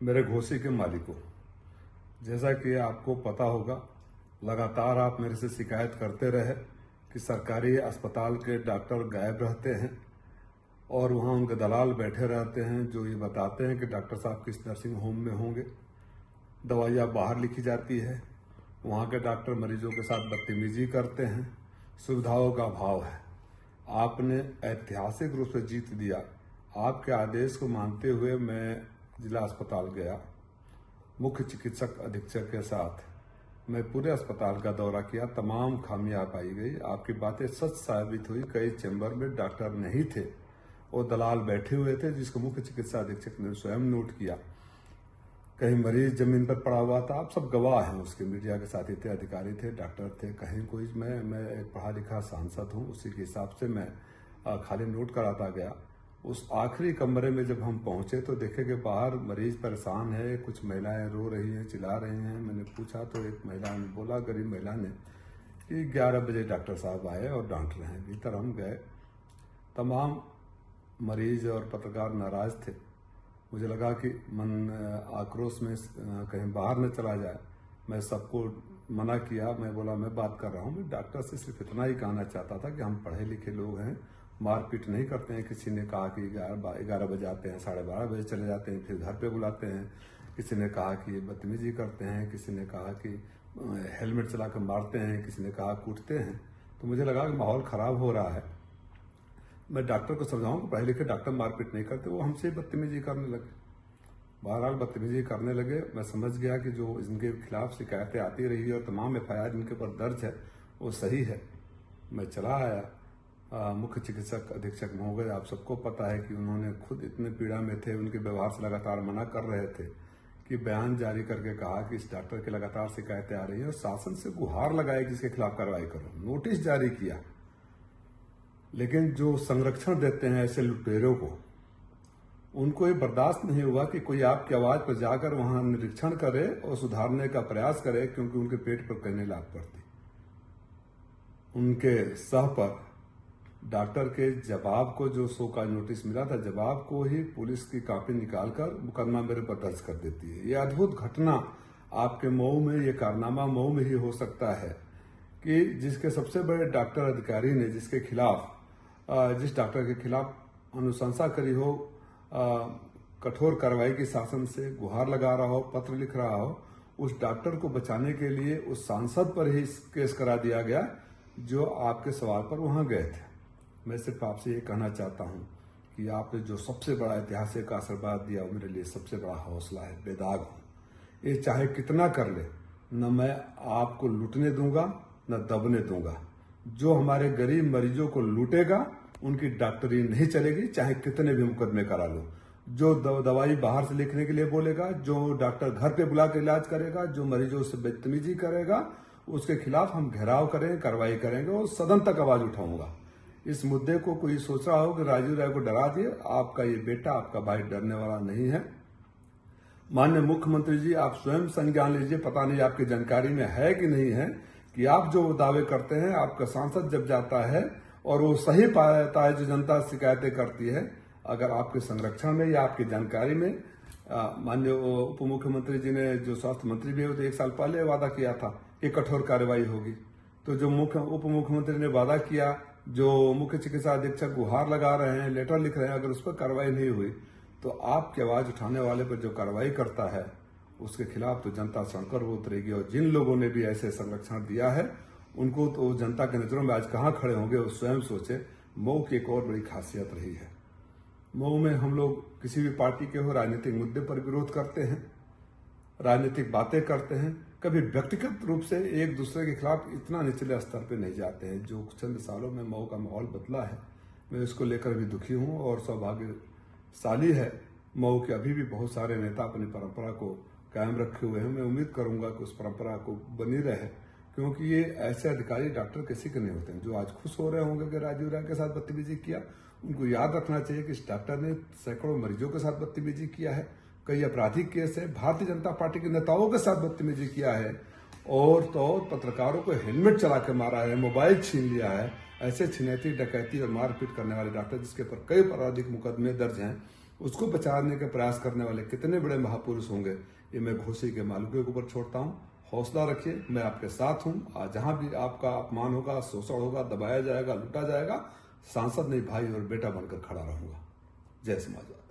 मेरे घोसी के मालिकों, जैसा कि आपको पता होगा, लगातार आप मेरे से शिकायत करते रहे कि सरकारी अस्पताल के डॉक्टर गायब रहते हैं और वहाँ उनके दलाल बैठे रहते हैं जो ये बताते हैं कि डॉक्टर साहब किस नर्सिंग होम में होंगे। दवाइयाँ बाहर लिखी जाती है, वहाँ के डॉक्टर मरीजों के साथ बदतमीजी करते हैं, सुविधाओं का अभाव है। आपने ऐतिहासिक रूप से जीत दिया। आपके आदेश को मानते हुए मैं जिला अस्पताल गया, मुख्य चिकित्सक अधीक्षक के साथ मैं पूरे अस्पताल का दौरा किया। तमाम खामियां पाई गई। आपकी बातें सच साबित हुई। कई चैम्बर में डॉक्टर नहीं थे और दलाल बैठे हुए थे, जिसको मुख्य चिकित्सा अधीक्षक ने स्वयं नोट किया। कहीं मरीज जमीन पर पड़ा हुआ था। आप सब गवाह हैं उसके, मीडिया के साथी थे, अधिकारी थे, डॉक्टर थे। कहीं कोई मैं एक पढ़ा लिखा सांसद हूं, उसी के हिसाब से मैं खाली नोट कराता गया। उस आखिरी कमरे में जब हम पहुंचे तो देखे कि बाहर मरीज परेशान है, कुछ महिलाएं रो रही हैं, चिल्ला रही हैं। मैंने पूछा तो एक महिला ने बोला, गरीब महिला ने, कि 11 बजे डॉक्टर साहब आए और डांट रहे हैं। भीतर हम गए, तमाम मरीज और पत्रकार नाराज थे। मुझे लगा कि मन आक्रोश में कहीं बाहर न चला जाए। मैं सबको मना किया। मैं बोला मैं बात कर रहा हूँ, मैं डॉक्टर से सिर्फ इतना ही कहना चाहता था कि हम पढ़े लिखे लोग हैं, मारपीट नहीं करते हैं। किसी ने कहा कि 11 बजे आते हैं, 12:30 बजे चले जाते हैं, फिर घर पे बुलाते हैं। किसी ने कहा कि बदतमीजी करते हैं, किसी ने कहा कि हेलमेट चला कर मारते हैं, किसी ने कहा कूटते हैं। तो मुझे लगा कि माहौल खराब हो रहा है। मैं डॉक्टर को समझाऊं कि पढ़े लिखे डॉक्टर मारपीट नहीं करते। वो हमसे बदतमीजी करने लगे, बहरहाल बदतमीजी करने लगे। मैं समझ गया कि जो इनके खिलाफ शिकायतें आती रही और तमाम FIR इनके ऊपर दर्ज है वो सही है। मैं चला आया। मुख्य चिकित्सक अधीक्षक महोदय, आप सबको पता है कि उन्होंने खुद इतने पीड़ा में थे, उनके व्यवहार से लगातार मना कर रहे थे कि बयान जारी करके कहा कि इस डॉक्टर की लगातार शिकायतें आ रही हैं और शासन से गुहार लगाई कि इसके खिलाफ कार्रवाई करो। नोटिस जारी किया, लेकिन जो संरक्षण देते हैं ऐसे लुटेरों को, उनको ये बर्दाश्त नहीं हुआ कि कोई आपकी आवाज पर जाकर वहां निरीक्षण करे और सुधारने का प्रयास करे, क्योंकि उनके पेट पर कहने लाग पड़ती। उनके सह पर डॉक्टर के जवाब को, जो शो का नोटिस मिला था, जवाब को ही पुलिस की कॉपी निकालकर मुकदमा मेरे पर दर्ज कर देती है। ये अद्भुत घटना आपके मऊ में, ये कारनामा मऊ में ही हो सकता है कि जिसके सबसे बड़े डॉक्टर अधिकारी ने, जिसके खिलाफ, जिस डॉक्टर के खिलाफ अनुशंसा करी हो, कठोर कार्रवाई की शासन से गुहार लगा रहा हो, पत्र लिख रहा हो, उस डॉक्टर को बचाने के लिए उस सांसद पर ही केस करा दिया गया जो आपके सवाल पर वहां गए थे। मैं सिर्फ आपसे ये कहना चाहता हूं कि आपने जो सबसे बड़ा ऐतिहासिक आशीर्वाद दिया, वो मेरे लिए सबसे बड़ा हौसला है। बेदाग हूं। ये चाहे कितना कर ले, न मैं आपको लूटने दूंगा न दबने दूंगा। जो हमारे गरीब मरीजों को लूटेगा उनकी डॉक्टरी नहीं चलेगी, चाहे कितने भी मुकदमे करा लो। जो दवाई बाहर से लिखने के लिए बोलेगा, जो डॉक्टर घर पे बुला कर इलाज करेगा, जो मरीजों से बदतमीजी करेगा, उसके खिलाफ हम घेराव करेंगे, कार्रवाई करेंगे और सदन तक आवाज उठाऊंगा। इस मुद्दे को कोई सोच रहा हो कि राजीव राय को डरा दिए, आपका ये बेटा, आपका भाई डरने वाला नहीं है। माननीय मुख्यमंत्री जी, आप स्वयं संज्ञान लीजिए। पता नहीं आपकी जानकारी में है कि नहीं है कि आप जो दावे करते हैं, आपका सांसद जब जाता है और वो सही पाता है जो जनता शिकायतें करती है, अगर आपके संरक्षण में या आपकी जानकारी में, माननीय उप मुख्यमंत्री जी ने, जो स्वास्थ्य मंत्री भी है, तो 1 साल पहले वादा किया था कि कठोर कार्रवाई होगी। तो जो उप मुख्यमंत्री ने वादा किया, जो मुख्य चिकित्सा अधीक्षक गुहार लगा रहे हैं, लेटर लिख रहे हैं, अगर उस पर कार्रवाई नहीं हुई तो आपकी आवाज उठाने वाले पर जो कार्रवाई करता है उसके खिलाफ तो जनता सड़कों पर उतरेगी। और जिन लोगों ने भी ऐसे संरक्षण दिया है उनको तो जनता के नजरों में आज कहां खड़े होंगे, वो स्वयं सोचे। मऊ की एक और बड़ी खासियत रही है, मऊ में हम लोग किसी भी पार्टी के हो, राजनीतिक मुद्दे पर विरोध करते हैं, राजनीतिक बातें करते हैं, कभी व्यक्तिगत रूप से एक दूसरे के खिलाफ इतना निचले स्तर पे नहीं जाते हैं। जो चंद सालों में मऊ का माहौल बदला है, मैं इसको लेकर भी दुखी हूं और सौभाग्यशाली है मऊ के अभी भी बहुत सारे नेता अपनी परंपरा को कायम रखे हुए हैं। मैं उम्मीद करूंगा कि उस परंपरा को बनी रहे, क्योंकि ये ऐसे अधिकारी डॉक्टर किसी के नहीं होते हैं। जो आज खुश हो रहे होंगे कि राजीव राय के साथ बदतमीजी किया, उनको याद रखना चाहिए कि इस डॉक्टर ने सैकड़ों मरीजों के साथ बदतमीजी किया है, कई आपराधिक केस है, भारतीय जनता पार्टी के नेताओं के साथ बदतमीजी किया है, और तो पत्रकारों को हेलमेट चला के मारा है, मोबाइल छीन लिया है। ऐसे छिनैती, डकैती और मारपीट करने वाले डॉक्टर, जिसके ऊपर कई आपराधिक मुकदमे दर्ज हैं, उसको बचाने का प्रयास करने वाले कितने बड़े महापुरुष होंगे, ये मैं घोसी के मालिकों के ऊपर छोड़ता हूँ। हौसला रखिए, मैं आपके साथ हूँ। आज जहां भी आपका अपमान होगा, शोषण होगा, दबाया जाएगा, लूटा जाएगा, सांसद नहीं भाई और बेटा बनकर खड़ा रहूंगा। जय समाजवाद।